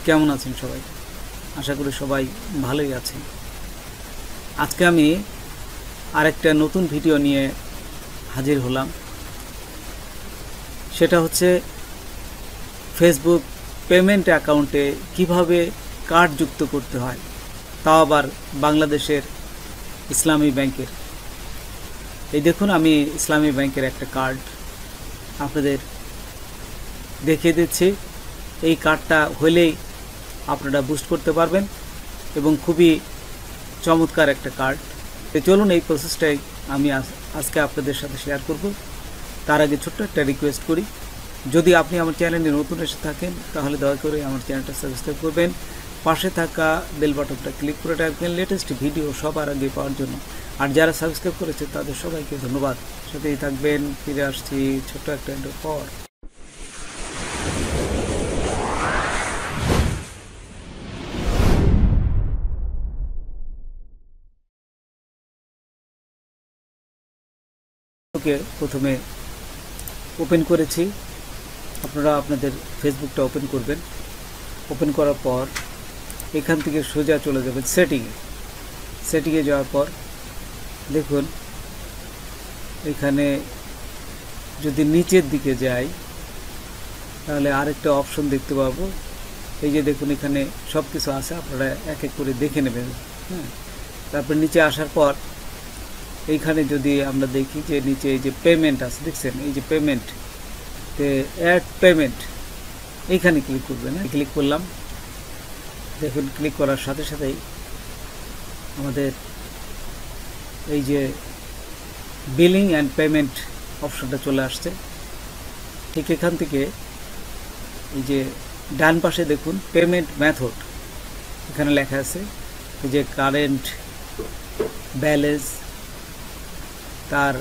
কেমন আছেন সবাই? আশা করি সবাই ভালোই আছেন। আজকে আমি আরেকটা নতুন ভিডিও নিয়ে হাজির হলাম। সেটা হচ্ছে ফেসবুক পেমেন্ট অ্যাকাউন্টে কিভাবে কার্ড যুক্ত করতে হয়, তাও আবার বাংলাদেশের ইসলামী ব্যাংকের। এই দেখুন, আমি ইসলামী ব্যাংকের একটা কার্ড আপনাদের দেখিয়ে দিচ্ছি। এই কার্ডটা হলেই আপনারা বুস্ট করতে পারবেন এবং খুবই চমৎকার একটা কার্ড। তো চলুন এই প্রসেসটাই আমি আজকে আপনাদের সাথে শেয়ার করব। তার আগে ছোট্ট একটা রিকোয়েস্ট করি, যদি আপনি আমার চ্যানেলে নতুন এসে থাকেন তাহলে দয়া করে আমার চ্যানেলটা সাবস্ক্রাইব করবেন, পাশে থাকা বেল বাটনটা ক্লিক করে রাখবেন লেটেস্ট ভিডিও সবার আগে পাওয়ার জন্য। আর যারা সাবস্ক্রাইব করেছে তাদের সবাইকে ধন্যবাদ। সাথেই থাকবেন। ফিরে আসছি ছোট্ট একটা পর। প্রথমে ওপেন করেছি। আপনারা আপনাদের ফেসবুকটা ওপেন করবেন। ওপেন করার পর এখান থেকে সোজা চলে যাবেন সেটিংয়ে যাওয়ার পর দেখুন, এখানে যদি নিচের দিকে যাই তাহলে আরেকটা অপশন দেখতে পাবো। এই যে দেখুন, এখানে সব কিছু আছে, আপনারা এক এক করে দেখে নেবেন। তারপর নিচে আসার পর এইখানে যদি আমরা দেখি যে নিচে এই যে পেমেন্ট আছে, দেখছেন এই যে পেমেন্ট, অ্যাড পেমেন্ট, এইখানে ক্লিক করবেন। ক্লিক করলাম। দেখুন, ক্লিক করার সাথে সাথেই আমাদের এই যে বিলিং অ্যান্ড পেমেন্ট অপশনটা চলে আসছে। ঠিক এখান থেকে এই যে ডান পাশে দেখুন পেমেন্ট মেথড, এখানে লেখা আছে এই যে কারেন্ট ব্যালেন্স, তার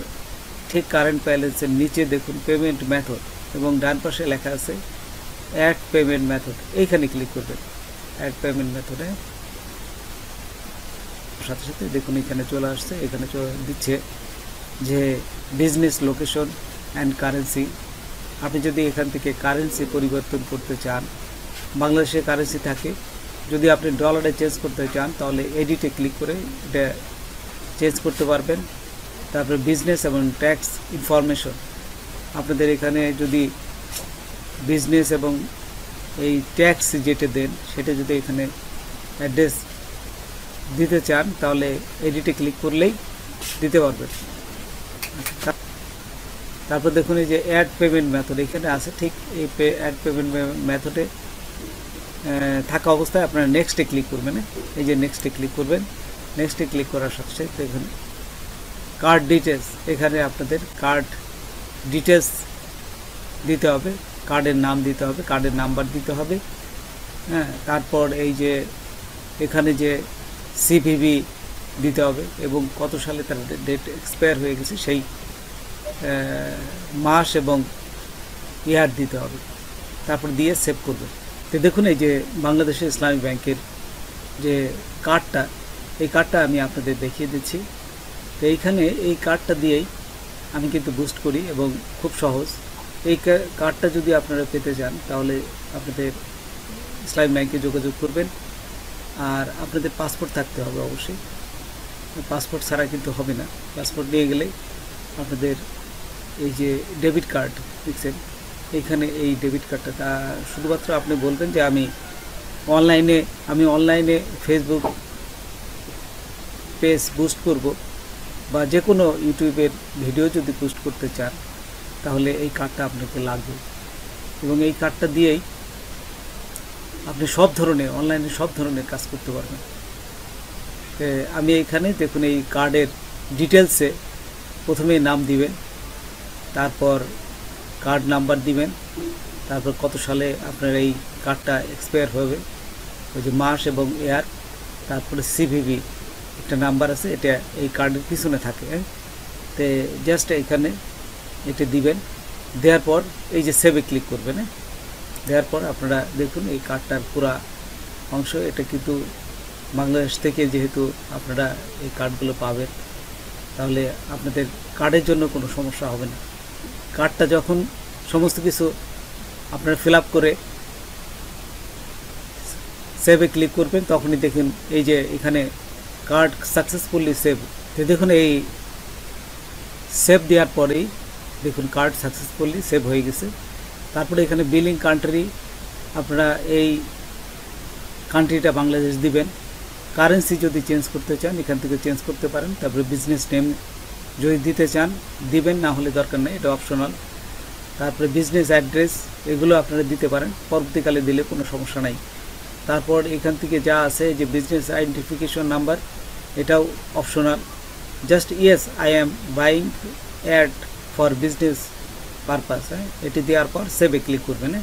ঠিক কারেন্ট ব্যালেন্সের নিচে দেখুন পেমেন্ট মেথড এবং ডান পাশে লেখা আছে অ্যাড পেমেন্ট মেথড। এইখানে ক্লিক করবেন। অ্যাড পেমেন্ট মেথডে সাথে সাথে দেখুন এখানে চলে আসছে। এখানে দিচ্ছে যে বিজনেস লোকেশন অ্যান্ড কারেন্সি। আপনি যদি এখান থেকে কারেন্সি পরিবর্তন করতে চান, বাংলাদেশে কারেন্সি থাকে, যদি আপনি ডলারে চেঞ্জ করতে চান তাহলে এডিটে ক্লিক করে এটা চেঞ্জ করতে পারবেন। তারপরে বিজনেস এবং ট্যাক্স ইনফরমেশন, আপনাদের এখানে যদি বিজনেস এবং এই ট্যাক্স যেটা দেন সেটা যদি এখানে অ্যাড্রেস দিতে চান তাহলে এডিটে ক্লিক করলেই দিতে পারবেন। তারপর দেখুন এই যে অ্যাড পেমেন্ট মেথড এখানে আছে। ঠিক এই অ্যাড পেমেন্ট মেথডে থাকা অবস্থায় আপনারা নেক্সটে ক্লিক করবেন। এই যে নেক্সটে ক্লিক করবেন। নেক্সটে ক্লিক করার সাথে সাথে দেখুন কার্ড ডিটেলস, এখানে আপনাদের কার্ড ডিটেলস দিতে হবে, কার্ডের নাম দিতে হবে, কার্ডের নাম্বার দিতে হবে। তারপর এই যে এখানে যে সিভিভি দিতে হবে এবং কত সালে তার ডেট এক্সপায়ার হয়ে গেছে সেই মাস এবং ইয়ার দিতে হবে। তারপর দিয়ে সেভ করবে। তো দেখুন এই যে বাংলাদেশের ইসলামী ব্যাংকের যে কার্ডটা, এই কার্ডটা আমি আপনাদের দেখিয়ে দিচ্ছি। তো এইখানে এই কার্ডটা দিয়েই আমি কিন্তু বুস্ট করি এবং খুব সহজ। এই কার্ডটা যদি আপনারা পেতে চান তাহলে আপনাদের ইসলামী ব্যাংকে যোগাযোগ করবেন। আর আপনাদের পাসপোর্ট থাকতে হবে অবশ্যই, পাসপোর্ট ছাড়া কিন্তু হবে না। পাসপোর্ট নিয়ে গেলেই আপনাদের এই যে ডেবিট কার্ড দেখছেন এইখানে, এই ডেবিট কার্ডটা তা শুধুমাত্র আপনি বলবেন যে আমি অনলাইনে ফেসবুক পেজ বুস্ট করব বা যে কোনো ইউটিউবের ভিডিও যদি পোস্ট করতে চান তাহলে এই কার্ডটা আপনাকে লাগবে এবং এই কার্ডটা দিয়েই আপনি সব ধরনের অনলাইনে সব ধরনের কাজ করতে পারবেন। আমি এইখানে দেখুন এই কার্ডের ডিটেলসে প্রথমে নাম দিবেন, তারপর কার্ড নাম্বার দিবেন, তারপর কত সালে আপনার এই কার্ডটা এক্সপায়ার হবে, ওই যে মাস এবং ইয়ার, তারপরে সিভিভি একটা নাম্বার আছে, এটা এই কার্ডের পিছনে থাকে। তো জাস্ট এখানে এটা দিবেন। দেওয়ার পর এই যে সেভে ক্লিক করবেন। দেওয়ার পর আপনারা দেখুন এই কার্ডটার পুরা অংশ, এটা কিন্তু বাংলাদেশ থেকে যেহেতু আপনারা এই কার্ডগুলো পাবেন তাহলে আপনাদের কার্ডের জন্য কোনো সমস্যা হবে না। কার্ডটা যখন সমস্ত কিছু আপনারা ফিল আপ করে সেভে ক্লিক করবেন, তখনই দেখুন এই যে এখানে কার্ড সাকসেসফুলি সেভ। তো দেখুন এই সেভ দেওয়ার পরেই দেখুন কার্ড সাকসেসফুলি সেভ হয়ে গেছে। তারপরে এখানে বিলিং কান্ট্রি, আপনারা এই কান্ট্রিটা বাংলাদেশ দিবেন। কারেন্সি যদি চেঞ্জ করতে চান এখান থেকে চেঞ্জ করতে পারেন। তারপরে বিজনেস নেম যদি দিতে চান দিবেন, না হলে দরকার নেই, এটা অপশনাল। তারপরে বিজনেস অ্যাড্রেস এগুলো আপনারা দিতে পারেন, পরবর্তীকালে দিলে কোনো সমস্যা নাই। তারপর এখান থেকে যা আছে যে বিজনেস আইডেন্টিফিকেশন নাম্বার, এটাও optional. Just yes I am buying add for business purpose, এটি দেওয়ার পর সেভে ক্লিক করবেন।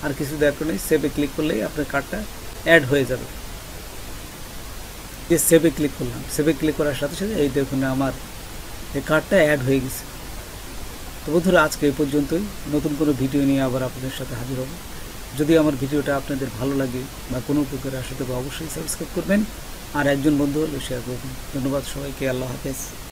আর কিছু দরকার নেই, সেভে ক্লিক করলেই আপনার কার্ডটা অ্যাড হয়ে যাবে। যে সেভে ক্লিক করলাম, সেভে ক্লিক করার সাথে সাথে এই দেখুন আমার এই কার্ডটা অ্যাড হয়ে গেছে। তো বন্ধুরা আজকে এই পর্যন্তই, নতুন কোনো ভিডিও নিয়ে আবার আপনাদের সাথে হাজির হব। যদি আমার ভিডিওটা আপনাদের ভালো লাগে বা কোনো উপকারে আসে তবে অবশ্যই সাবস্ক্রাইব করবেন, আর একজন বন্ধু হলে শেয়ার করবেন। ধন্যবাদ সবাইকে, আল্লাহ হাফেজ।